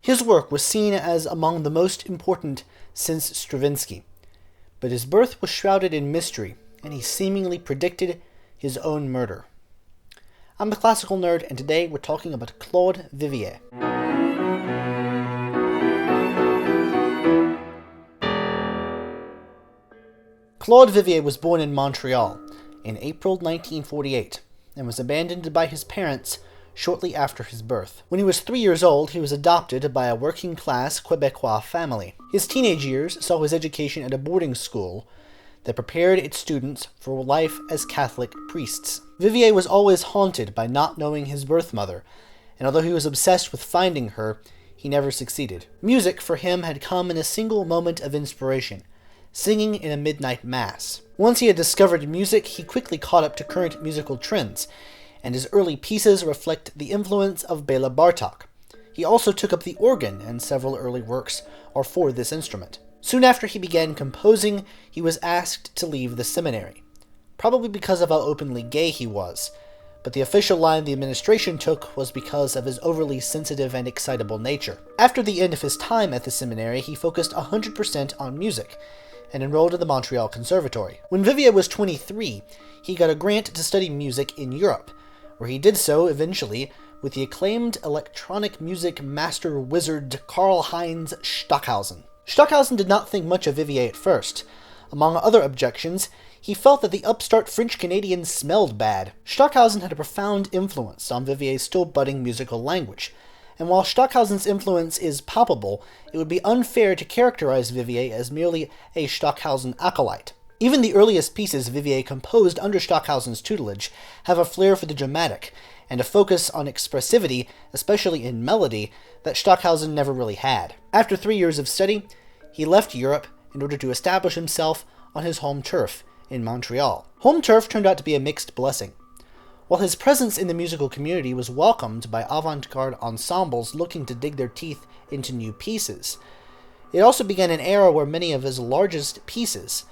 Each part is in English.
His work was seen as among the most important since Stravinsky, but his birth was shrouded in mystery, and he seemingly predicted his own murder. I'm the Classical Nerd, and today we're talking about Claude Vivier. Claude Vivier was born in Montreal in April 1948 and was abandoned by his parents shortly after his birth. When he was 3 years old, he was adopted by a working-class Quebecois family. His teenage years saw his education at a boarding school that prepared its students for life as Catholic priests. Vivier was always haunted by not knowing his birth mother, and although he was obsessed with finding her, he never succeeded. Music for him had come in a single moment of inspiration, singing in a midnight mass. Once he had discovered music, he quickly caught up to current musical trends, and his early pieces reflect the influence of Bela Bartok. He also took up the organ, and several early works are for this instrument. Soon after he began composing, he was asked to leave the seminary, probably because of how openly gay he was, but the official line the administration took was because of his overly sensitive and excitable nature. After the end of his time at the seminary, he focused 100% on music, and enrolled in the Montreal Conservatory. When Vivier was 23, he got a grant to study music in Europe, where he did so eventually with the acclaimed electronic music master wizard Karl-Heinz Stockhausen. Stockhausen did not think much of Vivier at first. Among other objections, he felt that the upstart French-Canadian smelled bad. Stockhausen had a profound influence on Vivier's still budding musical language, and while Stockhausen's influence is palpable, it would be unfair to characterize Vivier as merely a Stockhausen acolyte. Even the earliest pieces Vivier composed under Stockhausen's tutelage have a flair for the dramatic, and a focus on expressivity, especially in melody, that Stockhausen never really had. After 3 years of study, he left Europe in order to establish himself on his home turf in Montreal. Home turf turned out to be a mixed blessing. While his presence in the musical community was welcomed by avant-garde ensembles looking to dig their teeth into new pieces, it also began an era where many of his largest pieces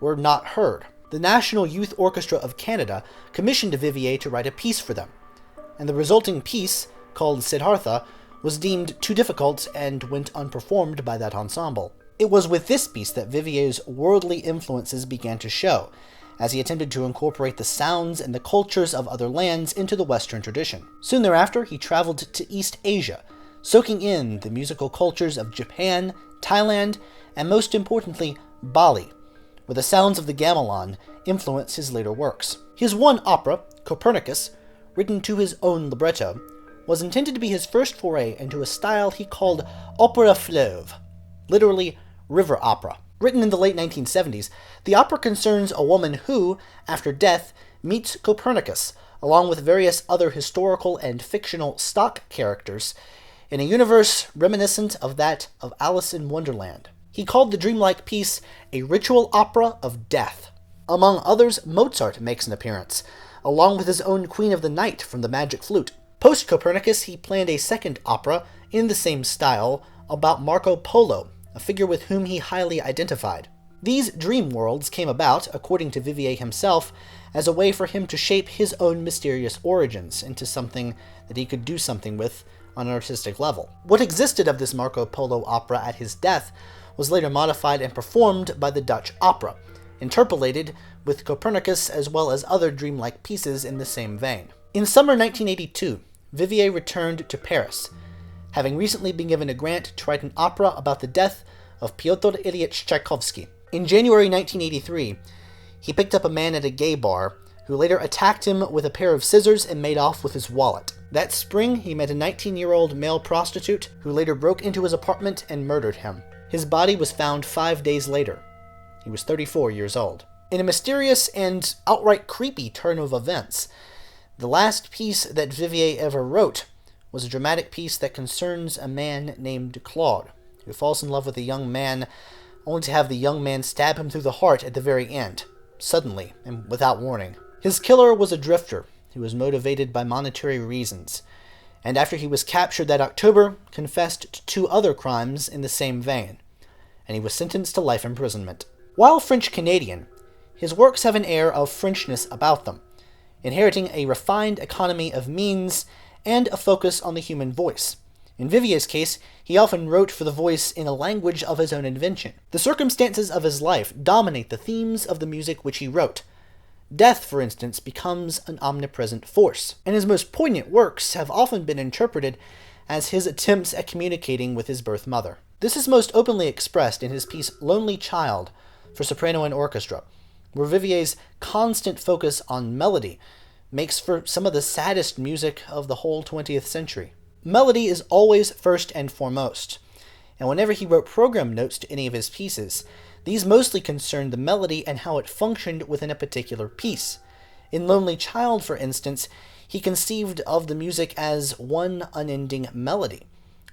were not heard. The National Youth Orchestra of Canada commissioned Vivier to write a piece for them, and the resulting piece, called Siddhartha, was deemed too difficult and went unperformed by that ensemble. It was with this piece that Vivier's worldly influences began to show, as he attempted to incorporate the sounds and the cultures of other lands into the Western tradition. Soon thereafter, he traveled to East Asia, soaking in the musical cultures of Japan, Thailand, and most importantly, Bali, where the sounds of the gamelan influenced his later works. His one opera, Copernicus, written to his own libretto, was intended to be his first foray into a style he called opera fleuve, literally river opera. Written in the late 1970s, the opera concerns a woman who, after death, meets Copernicus, along with various other historical and fictional stock characters, in a universe reminiscent of that of Alice in Wonderland. He called the dreamlike piece a ritual opera of death. Among others, Mozart makes an appearance, along with his own Queen of the Night from the Magic Flute. Post-Copernicus, he planned a second opera in the same style about Marco Polo, a figure with whom he highly identified. These dream worlds came about, according to Vivier himself, as a way for him to shape his own mysterious origins into something that he could do something with on an artistic level. What existed of this Marco Polo opera at his death was later modified and performed by the Dutch opera, interpolated with Copernicus as well as other dreamlike pieces in the same vein. In summer 1982, Vivier returned to Paris, having recently been given a grant to write an opera about the death of Pyotr Ilyich Tchaikovsky. In January 1983, he picked up a man at a gay bar who later attacked him with a pair of scissors and made off with his wallet. That spring, he met a 19-year-old male prostitute who later broke into his apartment and murdered him. His body was found 5 days later. He was 34 years old. In a mysterious and outright creepy turn of events, the last piece that Vivier ever wrote was a dramatic piece that concerns a man named Claude, who falls in love with a young man, only to have the young man stab him through the heart at the very end, suddenly and without warning. His killer was a drifter who was motivated by monetary reasons, and after he was captured that October, confessed to 2 other crimes in the same vein, and he was sentenced to life imprisonment. While French-Canadian, his works have an air of Frenchness about them, inheriting a refined economy of means and a focus on the human voice, In Vivier's case, he often wrote for the voice in a language of his own invention. The circumstances of his life dominate the themes of the music which he wrote. Death, for instance, becomes an omnipresent force, and his most poignant works have often been interpreted as his attempts at communicating with his birth mother. This is most openly expressed in his piece Lonely Child for soprano and orchestra, where Vivier's constant focus on melody makes for some of the saddest music of the whole 20th century. Melody is always first and foremost, and whenever he wrote program notes to any of his pieces, these mostly concerned the melody and how it functioned within a particular piece. In Lonely Child, for instance, he conceived of the music as one unending melody,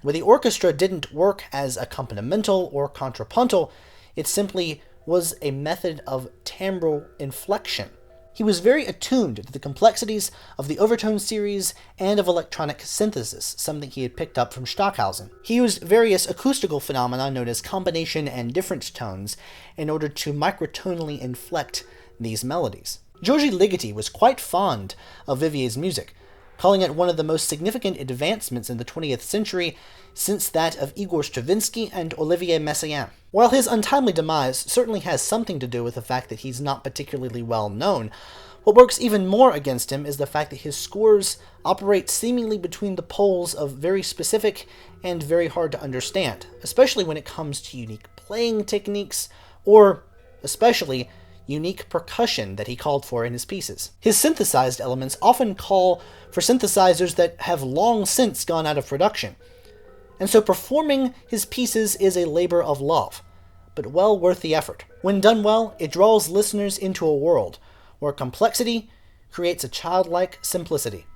where the orchestra didn't work as accompanimental or contrapuntal, it simply was a method of timbral inflection. He was very attuned to the complexities of the overtone series and of electronic synthesis, something he had picked up from Stockhausen. He used various acoustical phenomena known as combination and difference tones in order to microtonally inflect these melodies. György Ligeti was quite fond of Vivier's music, calling it one of the most significant advancements in the 20th century since that of Igor Stravinsky and Olivier Messiaen. While his untimely demise certainly has something to do with the fact that he's not particularly well known, what works even more against him is the fact that his scores operate seemingly between the poles of very specific and very hard to understand, especially when it comes to unique playing techniques, or especially unique percussion that he called for in his pieces. His synthesized elements often call for synthesizers that have long since gone out of production, and so performing his pieces is a labor of love, but well worth the effort. When done well, it draws listeners into a world where complexity creates a childlike simplicity.